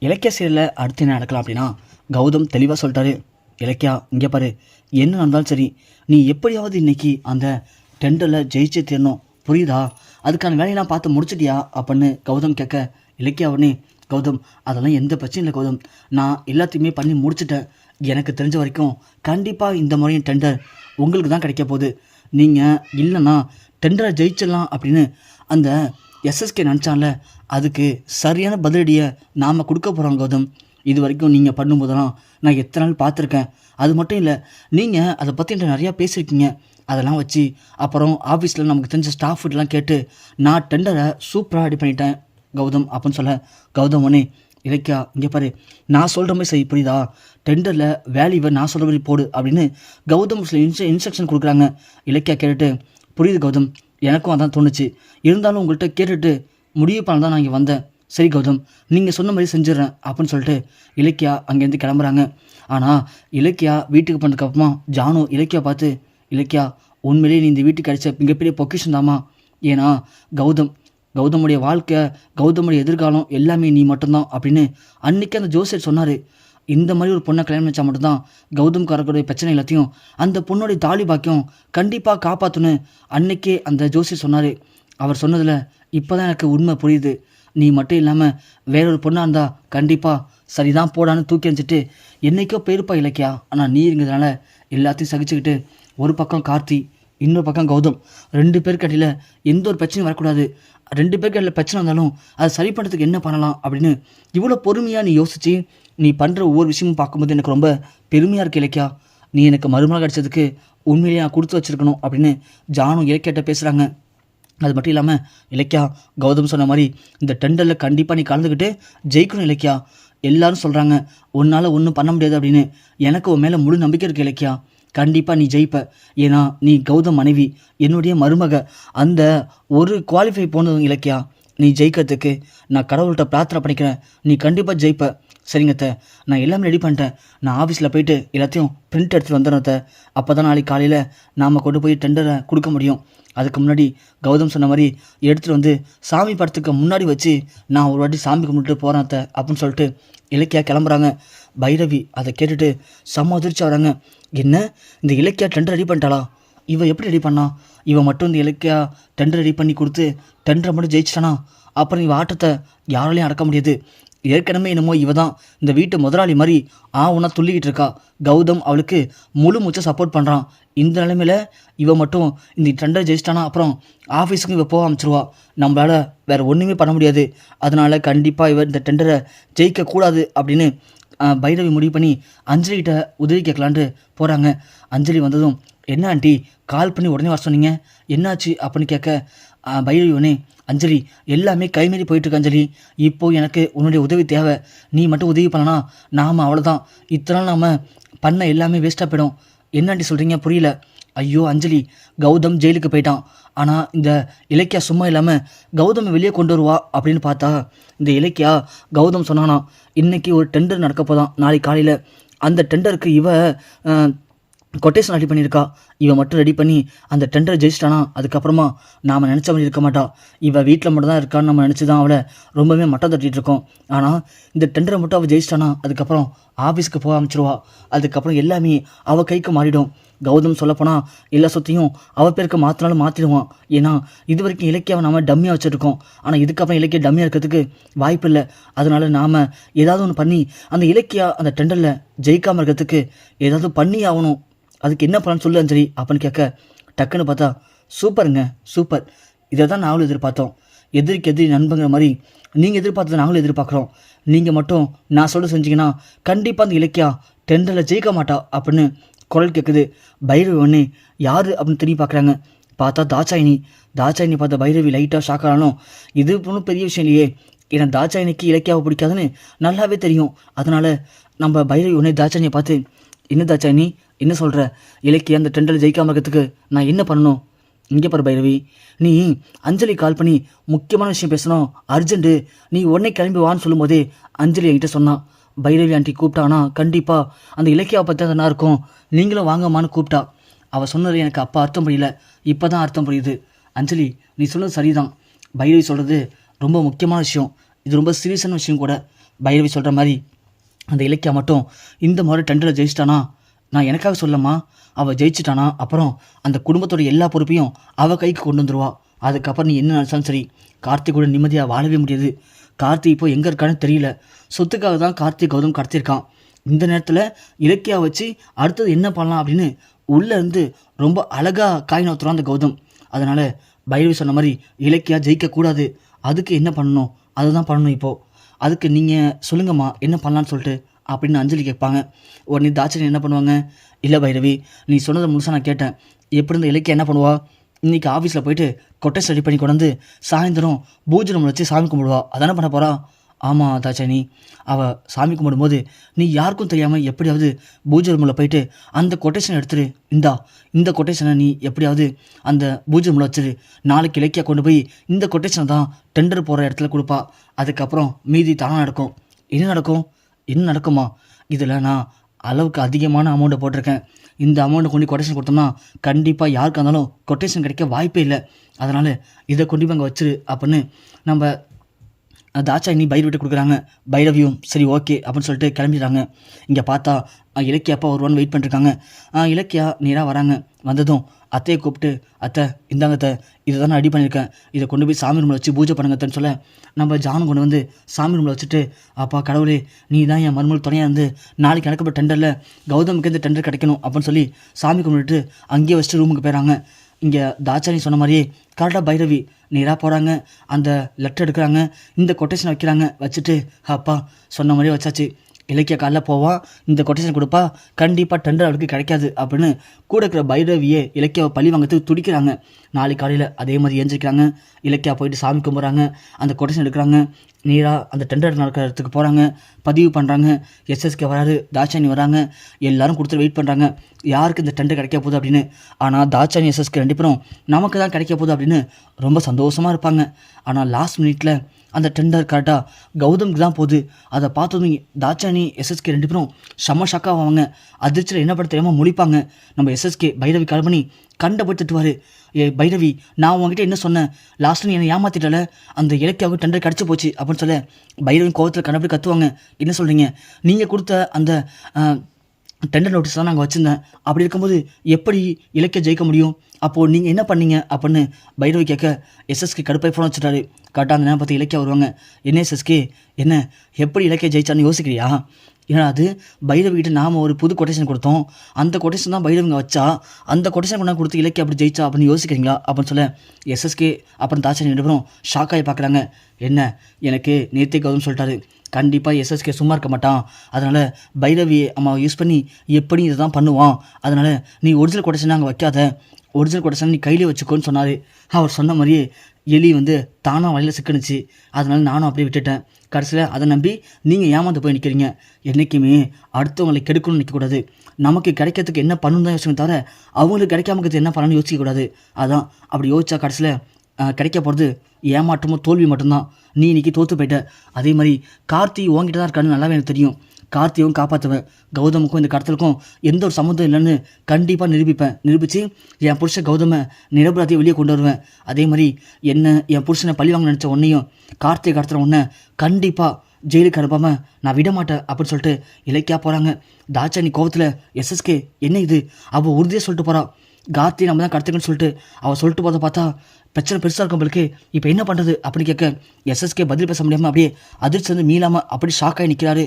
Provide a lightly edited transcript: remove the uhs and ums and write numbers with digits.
இலக்கிய சீரியலில் அடுத்து என்ன நடக்கலாம் அப்படின்னா, கௌதம் தெளிவாக சொல்லிட்டாரு. இலக்கியா இங்கே பாரு, என்ன நடந்தாலும் சரி, நீ எப்படியாவது இன்னைக்கு அந்த டெண்டரில் ஜெயிச்சு தீரணும், புரியுதா? அதுக்கான வேலையெல்லாம் பார்த்து முடிச்சிட்டியா அப்படின்னு கௌதம் கேட்க, இலக்கியா உடனே, கௌதம் அதெல்லாம் எந்த பிரச்சனையும் இல்லை கௌதம், நான் எல்லாத்தையுமே பண்ணி முடிச்சிட்டேன். எனக்கு தெரிஞ்ச வரைக்கும் கண்டிப்பாக இந்த முறையும் டெண்டர் உங்களுக்கு தான் கிடைக்க போகுது. நீங்கள் இல்லைன்னா டெண்டரை ஜெயிச்சிடலாம் அப்படின்னு அந்த எஸ்எஸ்கே நினச்சான்ல, அதுக்கு சரியான பதிலடியை நாம் கொடுக்க போகிறோம் கௌதம். இது வரைக்கும் நீங்கள் பண்ணும்போதெல்லாம் நான் எத்தனை நாள் பார்த்துருக்கேன். அது மட்டும் இல்லை, நீங்கள் அதை பற்றி என்கிட்ட நிறையா பேசியிருக்கீங்க. அதெல்லாம் வச்சு அப்புறம் ஆஃபீஸில் நமக்கு தெரிஞ்ச ஸ்டாஃப்கிட்டலாம் கேட்டு நான் டெண்டரை சூப்பராக ரெடி பண்ணிட்டேன் கௌதம் அப்படின்னு சொல்ல, கௌதம் ஒன்னே, இலக்கியா இங்கே பாரு, நான் சொல்கிற மாதிரி செய், புரியுதா? டெண்டரில் வேல்யூவை நான் சொல்கிற மாதிரி போடு அப்படின்னு கௌதம் சில இன்ஸ்ட்ரக்ஷன் கொடுக்குறாங்க. இலக்கியா கேட்டுட்டு, புரியுது கௌதம், எனக்கும் அதான் தோணுச்சு. இருந்தாலும் உங்கள்கிட்ட கேட்டுட்டு முடிவு பண்ண தான் நான் இங்கே வந்தேன். சரி கௌதம், நீங்கள் சொன்ன மாதிரி செஞ்சிடறேன் அப்படின்னு சொல்லிட்டு இலக்கியா அங்கேருந்து கிளம்புறாங்க. ஆனால் இலக்கியா வீட்டுக்கு போனதுக்கப்புறமா ஜானு இலக்கியா பார்த்து, இலக்கியா உண்மையிலேயே நீ இந்த வீட்டுக்கு கிடைச்ச மிகப்பெரிய பொக்கிஷன் தாமா. ஏன்னா கௌதமுடைய வாழ்க்கை, கௌதமுடைய எதிர்காலம் எல்லாமே நீ மட்டும்தான் அப்படின்னு அன்றைக்கி அந்த ஜோசியர் சொன்னார். இந்த மாதிரி ஒரு பொண்ணை கல்யாணம் வச்சா மட்டும்தான் கௌதம்காரர்களுடைய பிரச்சனை எல்லாத்தையும் அந்த பொண்ணுடைய தாலி பாக்கியம் கண்டிப்பாக காப்பாற்றுன்னு அன்னைக்கே அந்த ஜோசியர் சொன்னார். அவர் சொன்னதில் இப்போ தான் எனக்கு உண்மை புரியுது. நீ மட்டும் இல்லாமல் வேறொரு பொண்ணாக இருந்தால் கண்டிப்பாக சரிதான் போடான்னு தூக்கி அணிச்சிட்டு என்றைக்கோ போயிருப்பா இலக்கியா. ஆனால் நீ இருந்ததுனால எல்லாத்தையும் சகிச்சுக்கிட்டு, ஒரு பக்கம் கார்த்தி, இன்னொரு பக்கம் கௌதம், 2 பேருக்கு அடியில் எந்த ஒரு பிரச்சனையும் வரக்கூடாது. 2 பேருக்கு அடியில் பிரச்சனை வந்தாலும் அதை சரி பண்ணுறதுக்கு என்ன பண்ணலாம் அப்படின்னு இவ்வளோ பொறுமையாக நீ யோசித்து நீ பண்ணுற ஒவ்வொரு விஷயமும் பார்க்கும்போது எனக்கு ரொம்ப பெருமையாக இருக்குது இலக்கியா. நீ எனக்கு மருமகள் கிடச்சதுக்கு உண்மையிலேயே நான் கொடுத்து வச்சுருக்கணும் அப்படின்னு ஜானு இலக்கியாட்ட பேசுகிறாங்க. அது மட்டும் இல்லாமல் இலக்கியா, கௌதம் சொன்ன மாதிரி இந்த டெண்டரில் கண்டிப்பாக நீ கலந்துக்கிட்டு ஜெயிக்கணும் இலக்கியா. எல்லாரும் சொல்கிறாங்க உன்னால் ஒன்றும் பண்ண முடியாது அப்படின்னு. எனக்கு உன் மேலே முழு நம்பிக்கை இருக்குது இலக்கியா. கண்டிப்பாக நீ ஜெயிப்ப. ஏன்னா நீ கௌதம் மனைவி, என்னுடைய மருமக. அந்த ஒரு குவாலிஃபை போனது இலக்கியா. நீ ஜெயிக்கிறதுக்கு நான் கடவுள்கிட்ட பிரார்த்தனை பண்ணிக்கிறேன். நீ கண்டிப்பாக ஜெயிப்ப. சரிங்கத்த, நான் எல்லாமே ரெடி பண்ணிட்டேன். நான் ஆஃபீஸில் போயிட்டு எல்லாத்தையும் பிரிண்ட் எடுத்துகிட்டு வந்துடுறத. அப்போ தான் நாளைக்கு காலையில் நாம் கொண்டு போய் டெண்டரை கொடுக்க முடியும். அதுக்கு முன்னாடி கௌதம் சொன்ன மாதிரி எடுத்துகிட்டு வந்து சாமி படத்துக்கு முன்னாடி வச்சு நான் ஒரு வாட்டி சாமி கும்பிட்டு போகிறேன் அத்தை அப்படின்னு சொல்லிட்டு இலக்கியா கிளம்புறாங்க. பைரவி அதை கேட்டுட்டு செம்ம அதிர்ச்சி வராங்க. என்ன, இந்த இலக்கியா டெண்டர் ரெடி பண்ணிட்டாளா? இவ எப்படி ரெடி பண்ணா? இவன் மட்டும் இந்த இலக்கியா டெண்டர் ரெடி பண்ணி கொடுத்து டெண்டரை மட்டும் ஜெயிச்சிட்டானா? அப்புறம் இவன் ஆட்டத்தை யாராலையும் அடக்க முடியாது. ஏற்கனவே என்னமோ இவ தான் இந்த வீட்டு முதலாளி மாதிரி ஒன்றா துள்ளிக்கிட்டு இருக்கா. கௌதம் அவளுக்கு முழு மூச்சை சப்போர்ட் பண்ணுறான். இந்த நிலைமையில் இவ மட்டும் இந்த டெண்டர் ஜெயிச்சிட்டானா அப்புறம் ஆஃபீஸுக்கும் இவ போக ஆரம்பிச்சிருவா. நம்மளால் வேறு ஒன்றுமே பண்ண முடியாது. அதனால் கண்டிப்பாக இவ இந்த டெண்டரை ஜெயிக்கக்கூடாது அப்படின்னு பைரவி முடிவு பண்ணி அஞ்சலிகிட்ட உதவி கேட்கலான்ட்டு போகிறாங்க. அஞ்சலி வந்ததும், என்ன ஆண்டி கால் பண்ணி உடனே வர சொன்னீங்க, என்னாச்சு அப்படின்னு கேட்க, பைரவி உடனே, அஞ்சலி எல்லாமே கைமீறி போயிட்டுருக்கு அஞ்சலி. இப்போது எனக்கு உன்னுடைய உதவி தேவை. நீ மட்டும் உதவி பண்ணனா நாம் அவ்வளோதான். இத்தனை நாள் நாம் பண்ண எல்லாமே வேஸ்ட்டாக போயிடும். என்னாண்டி சொல்கிறீங்க, புரியல. ஐயோ அஞ்சலி, கௌதம் ஜெயிலுக்கு போயிட்டான். ஆனால் இந்த இலக்கியா சும்மா இல்லாமல் கௌதமை வெளியே கொண்டு வருவா அப்படின்னு பார்த்தா இந்த இலக்கியா கௌதம் சொன்னானா இன்றைக்கி ஒரு டெண்டர் நடக்க போதான் நாளைக்கு காலையில். அந்த டெண்டருக்கு இவ கொட்டேஷன் ரெடி பண்ணியிருக்கா. இவன் மட்டும் ரெடி பண்ணி அந்த டெண்டரை ஜெயிச்சிட்டானா அதுக்கப்புறமா நாம் நினச்ச மாதிரி இருக்க மாட்டா. இவள் வீட்டில் மட்டும் தான் இருக்கான்னு நம்ம நினச்சி தான் அவளை ரொம்பவே மட்டம் தட்டிகிட்டு இருக்கோம். ஆனால் இந்த டெண்டரை மட்டும் அவள் ஜெயிச்சிட்டானா அதுக்கப்புறம் ஆஃபீஸ்க்கு போக ஆரம்பிச்சிருவா. அதுக்கப்புறம் எல்லாமே அவள் கைக்கு மாறிடும். கௌதம் சொல்லப்போனால் எல்லா சொத்தையும் அவள் பேருக்கு மாற்றினாலும் மாற்றிடுவான். ஏன்னா இது வரைக்கும் இலக்கியாவை நாம் டம்மியாக வச்சுருக்கோம். ஆனால் இதுக்கப்புறம் இலக்கியா டம்மியாக இருக்கிறதுக்கு வாய்ப்பு இல்லை. அதனால் நாம் ஏதாவது ஒன்று பண்ணி அந்த இலக்கியா அந்த டெண்டரில் ஜெயிக்காமல் இருக்கிறதுக்கு ஏதாவது பண்ணி ஆகணும். அதுக்கு என்ன பண்ணு சொல்லு அஞ்சலி அப்படின்னு கேட்க, டக்குன்னு பார்த்தா, சூப்பருங்க சூப்பர், இதை தான் நாங்களும் எதிர்பார்த்தோம். எதிரிக்கு எதிரி நண்பங்கிற மாதிரி நீங்கள் எதிர்பார்த்ததை நாங்களும் எதிர்பார்க்குறோம். நீங்கள் மட்டும் நான் சொல்ல செஞ்சீங்கன்னா கண்டிப்பாக அந்த இலக்கியா டெண்டரில் ஜெயிக்க மாட்டா அப்படின்னு குரல் கேட்குது. பைரவி ஒன்று யார் அப்படின்னு திரும்பி பார்க்குறாங்க. பார்த்தா தாட்சாயினி பார்த்த பைரவி லைட்டாக ஷாக் ஆனாலும் இது ஒன்றும் பெரிய விஷயம் இல்லையே, ஏன்னா தாட்சாயினிக்கு இலக்கியாவை பிடிக்காதுன்னு நல்லாவே தெரியும். அதனால் நம்ம பைரவி ஒன்று தாட்சாயினியை பார்த்து, என்ன தாட்சாயினி என்ன சொல்கிற, இலக்கிய அந்த டெண்டரில் ஜெயிக்காமல் இருக்கிறதுக்கு நான் என்ன பண்ணணும்? இங்கே பாரு பைரவி, நீ அஞ்சலி கால் பண்ணி முக்கியமான விஷயம் பேசணும், அர்ஜென்ட்டு, நீ உடனே கிளம்பி வான்னு சொல்லும்போதே அஞ்சலி என்கிட்ட சொன்னான். பைரவி ஆண்டி கூப்பிட்டானா கண்டிப்பாக அந்த இலக்கியாவை பற்றி தான் இருக்கும், நீங்களும் வாங்கம்மான்னு கூப்பிட்டா. அவள் சொன்னது எனக்கு அப்போ அர்த்தம் புரியல, இப்போ தான் அர்த்தம் புரியுது. அஞ்சலி நீ சொன்னது சரிதான். பைரவி சொல்கிறது ரொம்ப முக்கியமான விஷயம். இது ரொம்ப சீரியஸான விஷயம் கூட. பைரவி சொல்கிற மாதிரி அந்த இலக்கியா மட்டும் இந்த மாதிரி டெண்டரில் ஜெயிச்சிட்டானா, நான் எனக்காக சொல்லம்மா, அவள் ஜெயிச்சிட்டானா அப்புறம் அந்த குடும்பத்தோட எல்லா பொறுப்பையும் அவள் கைக்கு கொண்டு வந்துடுவா. அதுக்கப்புறம் நீ என்ன நினச்சாலும் சரி, கார்த்திக் கூட நிம்மதியாக வாழவே முடியாது. கார்த்திக் இப்போ எங்கே இருக்கான்னு தெரியல. சொத்துக்காக தான் கார்த்திக் கௌதம் கடத்திருக்கான். இந்த நேரத்தில் இலக்கியா வச்சு அடுத்தது என்ன பண்ணலாம் அப்படின்னு உள்ளேருந்து ரொம்ப அழகாக காய் நவுத்துறான் அந்த கௌதம். அதனால் பைரவி சொன்ன மாதிரி இலக்கியா ஜெயிக்கக்கூடாது. அதுக்கு என்ன பண்ணணும், அதுதான் பண்ணணும் இப்போது. அதுக்கு நீங்கள் சொல்லுங்கம்மா என்ன பண்ணலான்னு சொல்லிட்டு அப்படின்னு அஞ்சலி கேட்பாங்க. உடனே தாட்சணி என்ன பண்ணுவாங்க, இல்லை பைரவி நீ சொன்னதை முழுசாக நான் கேட்டேன். எப்படி இருந்த இலக்கியம் என்ன பண்ணுவா, இன்றைக்கி ஆஃபீஸில் போயிட்டு கொட்டை ரெடி பண்ணி கொண்டு வந்து சாயந்தரம் பூஜை ரூமில் வச்சு சாமி கும்பிடுவா. அதானே பண்ண போகிறா? ஆமாம் தாட்சணி, அவள் சாமி கும்பிடும்போது நீ யாருக்கும் தெரியாமல் எப்படியாவது பூஜை ரூமில் போயிட்டு அந்த கொட்டேஷனை எடுத்துரு. இந்த கொட்டேஷனை நீ எப்படியாவது அந்த பூஜை ரூமில் வச்சிரு. நாளைக்கு இலக்கியா கொண்டு போய் இந்த கொட்டேஷனை தான் டெண்டர் போகிற இடத்துல கொடுப்பா. அதுக்கப்புறம் மீதி தானாக நடக்கும். என்ன நடக்குமா, இதில் நான் அளவுக்கு அதிகமான அமௌண்ட்டை போட்டிருக்கேன். இந்த அமௌண்ட்டை கொண்டு கொட்டேஷன் கொடுத்தோம்னா கண்டிப்பாக யாருக்காக இருந்தாலும் கொட்டேஷன் கிடைக்க வாய்ப்பே இல்லை. அதனால் இதை கொண்டு போய் அங்கே வச்சிரு அப்படின்னு நம்ம தாட்சாயினி பைரவிட்டு கொடுக்குறாங்க. பைரவியும் சரி ஓகே அப்படின்னு சொல்லிட்டு கிளம்பிடுறாங்க. இங்கே பார்த்தா இலக்கியா அப்பா வருவான்னு வெயிட் பண்ணிருக்காங்க. இலக்கியா நேராக வராங்க. வந்ததும் அத்தையை கூப்பிட்டு, அத்தை இந்தாங்க அத்தை, இதை தான் நான் ரெடி பண்ணியிருக்கேன், இதை கொண்டு போய் சாமி ரூமில் வச்சு பூஜை பண்ணுங்கன்னு சொல்ல நம்ம ஜானம் கொண்டு வந்து சாமி ரூமில் வச்சுட்டு, அப்பா கடவுளே நீ தான் என் மருமகள் துணையாக இருந்து நாளைக்கு நடக்கப்பட்ட டெண்டரில் கௌதமுக்கு இந்த டெண்டர் கிடைக்கணும் அப்படின்னு சொல்லி சாமி கும்பிட்டுட்டு அங்கேயே வச்சுட்டு ரூமுக்கு போயிடறாங்க. இங்கே தாட்சாணி சொன்ன மாதிரியே கரெக்டாக பைரவி நேராக போகிறாங்க. அந்த லெட்டர் எடுக்கிறாங்க, இந்த கொட்டேஷன் வைக்கிறாங்க. வச்சுட்டு அப்பா சொன்ன மாதிரியே வச்சாச்சு. இலக்கிய காலைல போவா, இந்த கொட்டேஷன் கொடுப்பா, கண்டிப்பாக டெண்டர் அவளுக்கு கிடைக்காது அப்படின்னு கூட இருக்கிற பைரவியே இலக்கியாவை பழி வாங்கிறதுக்கு துடிக்கிறாங்க. நாளைக்கு காலையில் அதே மாதிரி எழுந்திரிக்கிறாங்க. இலக்கியா போயிட்டு சாமி கும்பிட்றாங்க, அந்த கொட்டேஷன் எடுக்கிறாங்க. நேராக அந்த டெண்டர் நடக்கிற இடத்துக்கு போகிறாங்க, பதிவு பண்ணுறாங்க. எஸ்எஸ்கே வராரு, தாட்சாணி வராங்க. எல்லாரும் கொடுத்துட்டு வெயிட் பண்ணுறாங்க யாருக்கு இந்த டெண்டர் கிடைக்க போகுது அப்படின்னு. ஆனால் தாட்சாணி எஸ்எஸ்கே ரெண்டு பேரும் நமக்கு தான் கிடைக்க போகுது அப்படின்னு ரொம்ப சந்தோஷமாக இருப்பாங்க. ஆனால் லாஸ்ட் மினிட்ல அந்த டெண்டர் கரெக்டாக கௌதமுக்கு தான் போகுது. அதை பார்த்ததும் தாட்சாணி எஸ்எஸ்கே ரெண்டு பேரும் செம்ம ஷாக்காக ஆவாங்க. அதிர்ச்சியில் என்ன பண்ண தெரியாமல் முழிப்பாங்க. நம்ம எஸ்எஸ்கே பைரவி கால் பண்ணி கண்டபடி திட்டுவார். பைரவி நான் உங்ககிட்ட என்ன சொன்னேன், லாஸ்ட்டு நீ என்னை ஏமாத்திட்டல, அந்த இலக்கியாவுக்கு டெண்டர் கிடச்சி போச்சு அப்படின்னு சொல்ல பைரவி கோவத்தில் கண்டபடி கத்துவாங்க. என்ன சொல்கிறீங்க, நீங்கள் கொடுத்த அந்த டெண்டர் நோட்டீஸ் தான் நாங்கள் வச்சுருந்தேன், அப்படி இருக்கும்போது எப்படி இலக்கிய ஜெயிக்க முடியும், அப்போது நீங்கள் என்ன பண்ணீங்க அப்படின்னு பைரவி கேட்க எஸ்எஸ்கே கடுப்பாய் ஃபோன் வச்சுட்டாரு. கரெக்டாக அந்த நேரம் பார்த்து இலக்கியா வருவாங்க. என்ன எஸ்எஸ்கே என்ன எப்படி இலக்கிய ஜெயிச்சான்னு யோசிக்கிறியா? ஏன்னா அது பைரவிகிட்ட நாம் ஒரு புது கொட்டேஷன் கொடுத்தோம், அந்த கொட்டேஷன் தான் பைரவிங்க வச்சா, அந்த கொட்டேஷன் கொண்டா கொடுத்து இலக்கிய அப்படி ஜெயிச்சா அப்படின்னு யோசிக்கிறீங்களா அப்படின்னு சொல்ல எஸ்எஸ்கே அப்புறம் தாட்சாணி ரெண்டு பேரும் ஷாக்காகி பார்க்குறாங்க. என்ன எனக்கு நேர்த்தி கௌதம் சொல்லிட்டாரு, கண்டிப்பாக எஸ்எஸ்கே சும்மா இருக்க மாட்டான், அதனால் பைரவி அம்மாவை யூஸ் பண்ணி எப்படி இதை தான் பண்ணுவான், அதனால் நீ ஒரிஜினல் கொட்டேஷன் அங்கே வைக்காத, ஒரிஜினல் கொட்டேஷன் நீ கையிலே வச்சுக்கோன்னு சொன்னார். அவர் சொன்ன மாதிரியே எலி தானாக வழியில் சிக்கணுச்சு, அதனால் நானும் அப்படியே விட்டுட்டேன். கடைசியில் அதை நம்பி நீங்கள் ஏமாந்து போய் நிற்கிறீங்க. என்றைக்குமே அடுத்தவங்களை கெடுக்கணும்னு நிற்கக்கூடாது. நமக்கு கிடைக்கிறதுக்கு என்ன பண்ணணும் தான் யோசிக்கணும் தவிர அவங்களுக்கு கிடைக்காம இருக்கிறது என்ன பண்ணணும்னு யோசிக்கக்கூடாது. அதான் அப்படி யோசிச்சா கடைசியில் கிடைக்க போகிறது ஏமாற்றமோ தோல்வி மட்டும்தான். நீ இன்றைக்கி தோற்று போயிட்ட. அதே மாதிரி கார்த்தி உங்ககிட்ட தான் இருக்கான்னு நல்லாவே எனக்கு தெரியும். கார்த்தியும் காப்பாற்றுவேன், கௌதமுக்கும் இந்த கடத்தலுக்கும் எந்த ஒரு சம்மந்தம் இல்லைன்னு கண்டிப்பாக நிரூபித்து என் புருஷன் கௌதமை நிரபராதியை வெளியே கொண்டு வருவேன். அதே மாதிரி என்ன என் புருஷனை பழி வாங்க நினச்ச உன்னையும் கார்த்திகை கடத்துகிற உன்னை கண்டிப்பாக ஜெயிலுக்கு அனுப்பாமல் நான் விட மாட்டேன் அப்படின்னு சொல்லிட்டு இலக்கியா போகிறாங்க. தாட்சாணி கோவத்தில் எஸ்எஸ்கே என்ன இது, அவள் உறுதியாக சொல்லிட்டு போகிறான், கார்த்தி நம்ம தான் கடத்துக்கன்னு சொல்லிட்டு அவள் சொல்லிட்டு போதை பார்த்தா பிரச்சனை பெருசாக இருக்கும் உங்களுக்கு, இப்போ என்ன பண்ணுறது அப்படின்னு கேட்க எஸ்எஸ்கே பதில் பேச முடியாமல் அப்படியே அதிர்ச்சி மீளாமல் அப்படி ஷாக்காகி நிற்கிறாரு.